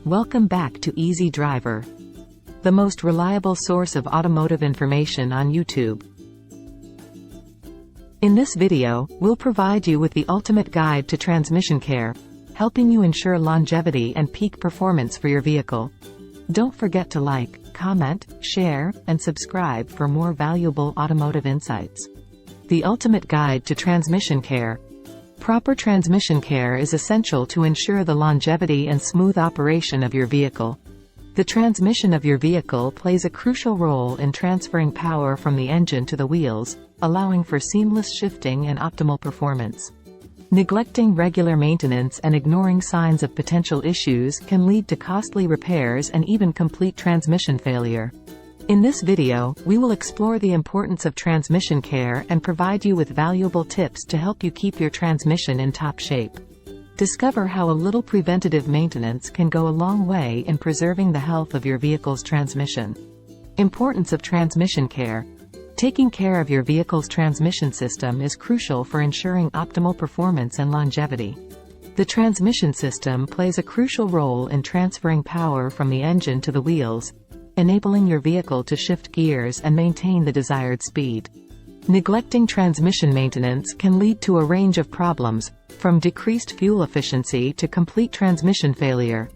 Welcome back to Easy Driver, the most reliable source of automotive information on YouTube. In this video, we'll provide you with the ultimate guide to transmission care, helping you ensure longevity and peak performance for your vehicle. Don't forget to like, comment, share, and subscribe for more valuable automotive insights. The ultimate guide to transmission care. Proper transmission care is essential to ensure the longevity and smooth operation of your vehicle. The transmission of your vehicle plays a crucial role in transferring power from the engine to the wheels, allowing for seamless shifting and optimal performance. Neglecting regular maintenance and ignoring signs of potential issues can lead to costly repairs and even complete transmission failure. In this video, we will explore the importance of transmission care and provide you with valuable tips to help you keep your transmission in top shape. Discover how a little preventative maintenance can go a long way in preserving the health of your vehicle's transmission. Importance of transmission care. Taking care of your vehicle's transmission system is crucial for ensuring optimal performance and longevity. The transmission system plays a crucial role in transferring power from the engine to the wheels, enabling your vehicle to shift gears and maintain the desired speed. Neglecting transmission maintenance can lead to a range of problems, from decreased fuel efficiency to complete transmission failure.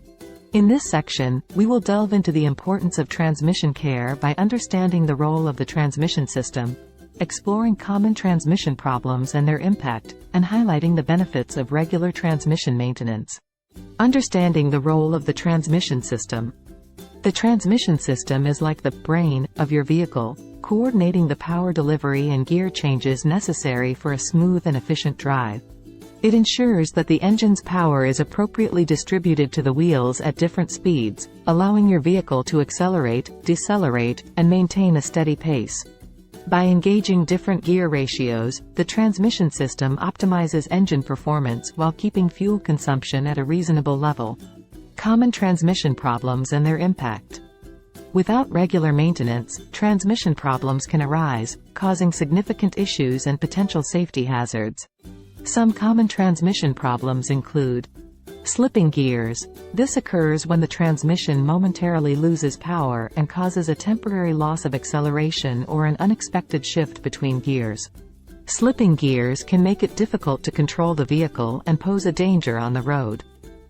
In this section, we will delve into the importance of transmission care by understanding the role of the transmission system, exploring common transmission problems and their impact, and highlighting the benefits of regular transmission maintenance. Understanding the role of the transmission system. The transmission system is like the brain of your vehicle, coordinating the power delivery and gear changes necessary for a smooth and efficient drive. It ensures that the engine's power is appropriately distributed to the wheels at different speeds, allowing your vehicle to accelerate, decelerate, and maintain a steady pace. By engaging different gear ratios, the transmission system optimizes engine performance while keeping fuel consumption at a reasonable level. Common transmission problems and their impact. Without regular maintenance, transmission problems can arise, causing significant issues and potential safety hazards. Some common transmission problems include slipping gears. This occurs when the transmission momentarily loses power and causes a temporary loss of acceleration or an unexpected shift between gears. Slipping gears can make it difficult to control the vehicle and pose a danger on the road.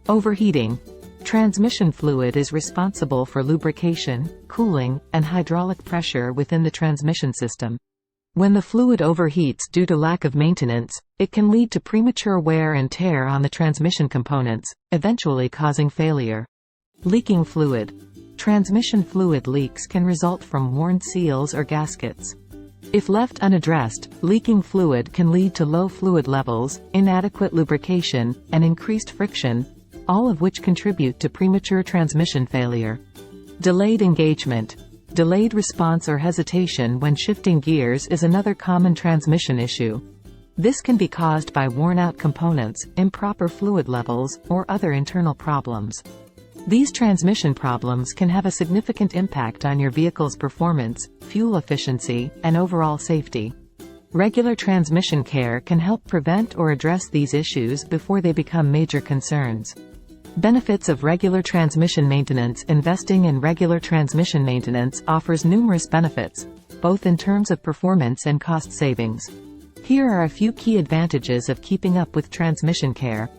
Overheating. Transmission fluid is responsible for lubrication, cooling, and hydraulic pressure within the transmission system. When the fluid overheats due to lack of maintenance, it can lead to premature wear and tear on the transmission components, eventually causing failure. Leaking fluid. Transmission fluid leaks can result from worn seals or gaskets. If left unaddressed, leaking fluid can lead to low fluid levels, inadequate lubrication, and increased friction, all of which contribute to premature transmission failure. Delayed engagement. Delayed response or hesitation when shifting gears is another common transmission issue. This can be caused by worn-out components, improper fluid levels, or other internal problems. These transmission problems can have a significant impact on your vehicle's performance, fuel efficiency, and overall safety. Regular transmission care can help prevent or address these issues before they become major concerns. Benefits of regular transmission maintenance. Investing in regular transmission maintenance offers numerous benefits, both in terms of performance and cost savings. Here are a few key advantages of keeping up with transmission care.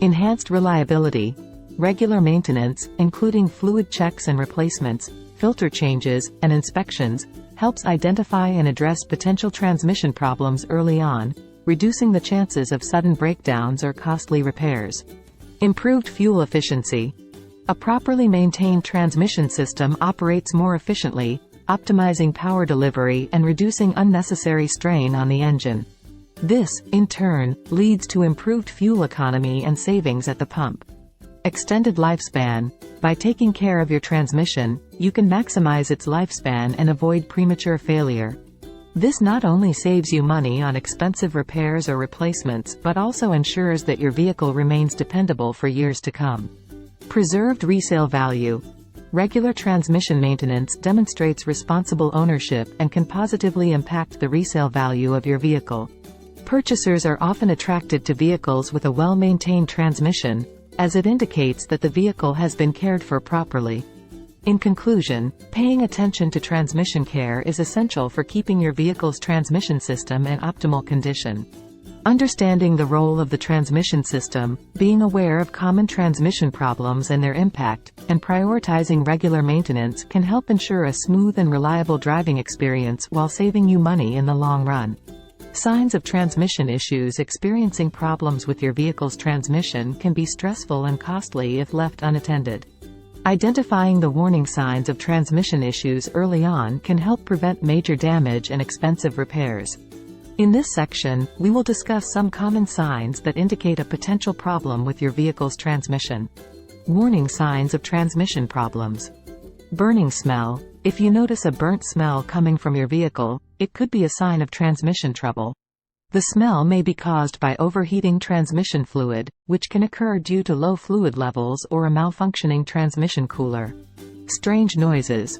Enhanced reliability. Regular maintenance, including fluid checks and replacements, filter changes, and inspections, helps identify and address potential transmission problems early on, reducing the chances of sudden breakdowns or costly repairs. Improved fuel efficiency. A properly maintained transmission system operates more efficiently, optimizing power delivery and reducing unnecessary strain on the engine. This, in turn, leads to improved fuel economy and savings at the pump. Extended lifespan. By taking care of your transmission, you can maximize its lifespan and avoid premature failure. This not only saves you money on expensive repairs or replacements but also ensures that your vehicle remains dependable for years to come. Preserved resale value. Regular transmission maintenance demonstrates responsible ownership and can positively impact the resale value of your vehicle. Purchasers are often attracted to vehicles with a well-maintained transmission, as it indicates that the vehicle has been cared for properly. In conclusion, paying attention to transmission care is essential for keeping your vehicle's transmission system in optimal condition. Understanding the role of the transmission system, being aware of common transmission problems and their impact, and prioritizing regular maintenance can help ensure a smooth and reliable driving experience while saving you money in the long run. Signs of transmission issues. Experiencing problems with your vehicle's transmission can be stressful and costly if left unattended. Identifying the warning signs of transmission issues early on can help prevent major damage and expensive repairs. In this section, we will discuss some common signs that indicate a potential problem with your vehicle's transmission. Warning signs of transmission problems. Burning smell. If you notice a burnt smell coming from your vehicle, it could be a sign of transmission trouble. The smell may be caused by overheating transmission fluid, which can occur due to low fluid levels or a malfunctioning transmission cooler. Strange noises.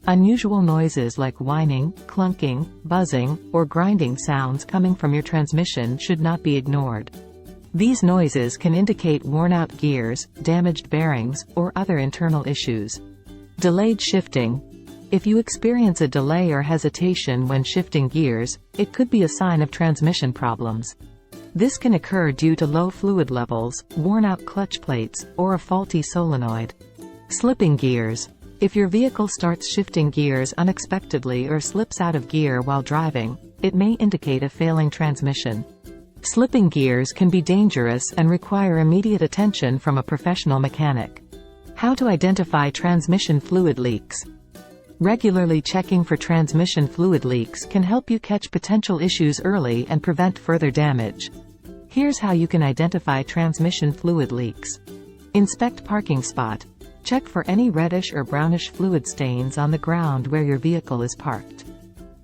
Unusual noises like whining, clunking, buzzing, or grinding sounds coming from your transmission should not be ignored. These noises can indicate worn-out gears, damaged bearings, or other internal issues. Delayed shifting. If you experience a delay or hesitation when shifting gears, it could be a sign of transmission problems. This can occur due to low fluid levels, worn-out clutch plates, or a faulty solenoid. Slipping gears. If your vehicle starts shifting gears unexpectedly or slips out of gear while driving, it may indicate a failing transmission. Slipping gears can be dangerous and require immediate attention from a professional mechanic. How to identify transmission fluid leaks. Regularly checking for transmission fluid leaks can help you catch potential issues early and prevent further damage. Here's how you can identify transmission fluid leaks. Inspect parking spot. Check for any reddish or brownish fluid stains on the ground where your vehicle is parked.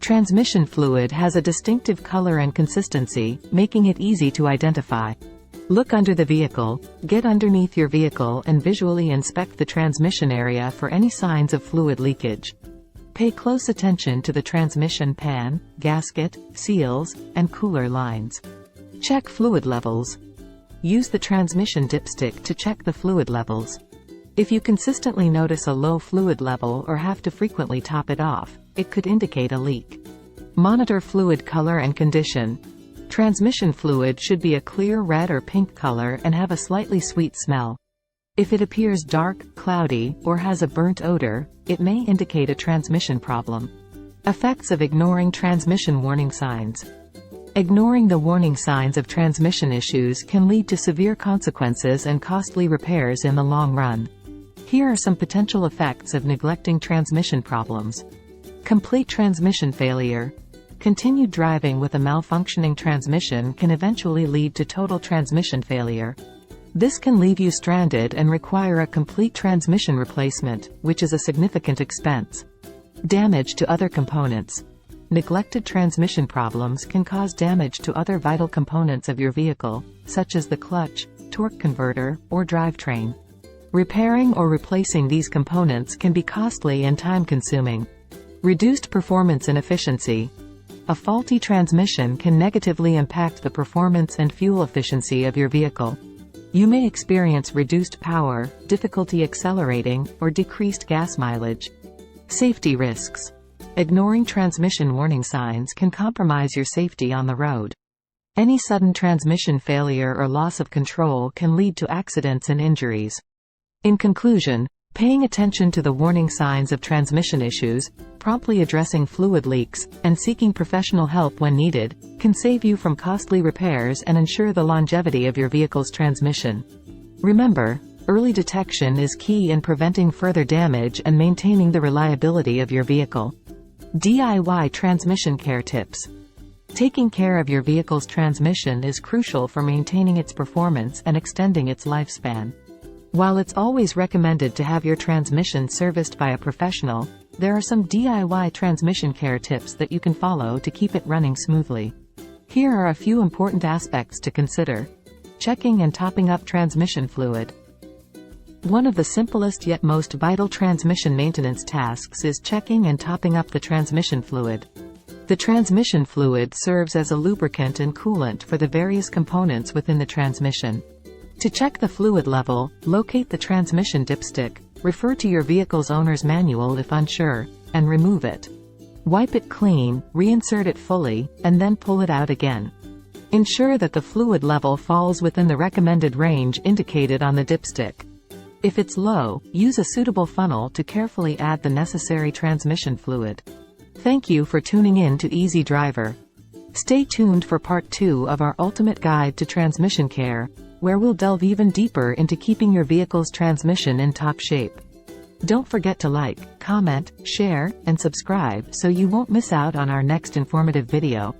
Transmission fluid has a distinctive color and consistency, making it easy to identify. Look under the vehicle, get underneath your vehicle and visually inspect the transmission area for any signs of fluid leakage. Pay close attention to the transmission pan, gasket, seals, and cooler lines. Check fluid levels. Use the transmission dipstick to check the fluid levels. If you consistently notice a low fluid level or have to frequently top it off, it could indicate a leak. Monitor fluid color and condition. Transmission fluid should be a clear red or pink color and have a slightly sweet smell. If it appears dark, cloudy, or has a burnt odor, it may indicate a transmission problem. Effects of ignoring transmission warning signs. Ignoring the warning signs of transmission issues can lead to severe consequences and costly repairs in the long run. Here are some potential effects of neglecting transmission problems. Complete transmission failure. Continued driving with a malfunctioning transmission can eventually lead to total transmission failure. This can leave you stranded and require a complete transmission replacement, which is a significant expense. Damage to other components. Neglected transmission problems can cause damage to other vital components of your vehicle, such as the clutch, torque converter, or drivetrain. Repairing or replacing these components can be costly and time-consuming. Reduced performance and efficiency. A faulty transmission can negatively impact the performance and fuel efficiency of your vehicle. You may experience reduced power, difficulty accelerating, or decreased gas mileage. Safety risks. Ignoring transmission warning signs can compromise your safety on the road. Any sudden transmission failure or loss of control can lead to accidents and injuries. In conclusion, paying attention to the warning signs of transmission issues, promptly addressing fluid leaks, and seeking professional help when needed, can save you from costly repairs and ensure the longevity of your vehicle's transmission. Remember, early detection is key in preventing further damage and maintaining the reliability of your vehicle. DIY transmission care tips. Taking care of your vehicle's transmission is crucial for maintaining its performance and extending its lifespan. While it's always recommended to have your transmission serviced by a professional, there are some DIY transmission care tips that you can follow to keep it running smoothly. Here are a few important aspects to consider. Checking and topping up transmission fluid. One of the simplest yet most vital transmission maintenance tasks is checking and topping up the transmission fluid. The transmission fluid serves as a lubricant and coolant for the various components within the transmission. To check the fluid level, locate the transmission dipstick, refer to your vehicle's owner's manual if unsure, and remove it. Wipe it clean, reinsert it fully, and then pull it out again. Ensure that the fluid level falls within the recommended range indicated on the dipstick. If it's low, use a suitable funnel to carefully add the necessary transmission fluid. Thank you for tuning in to Easy Driver. Stay tuned for part 2 of our ultimate guide to transmission care, where we'll delve even deeper into keeping your vehicle's transmission in top shape. Don't forget to like, comment, share, and subscribe so you won't miss out on our next informative video.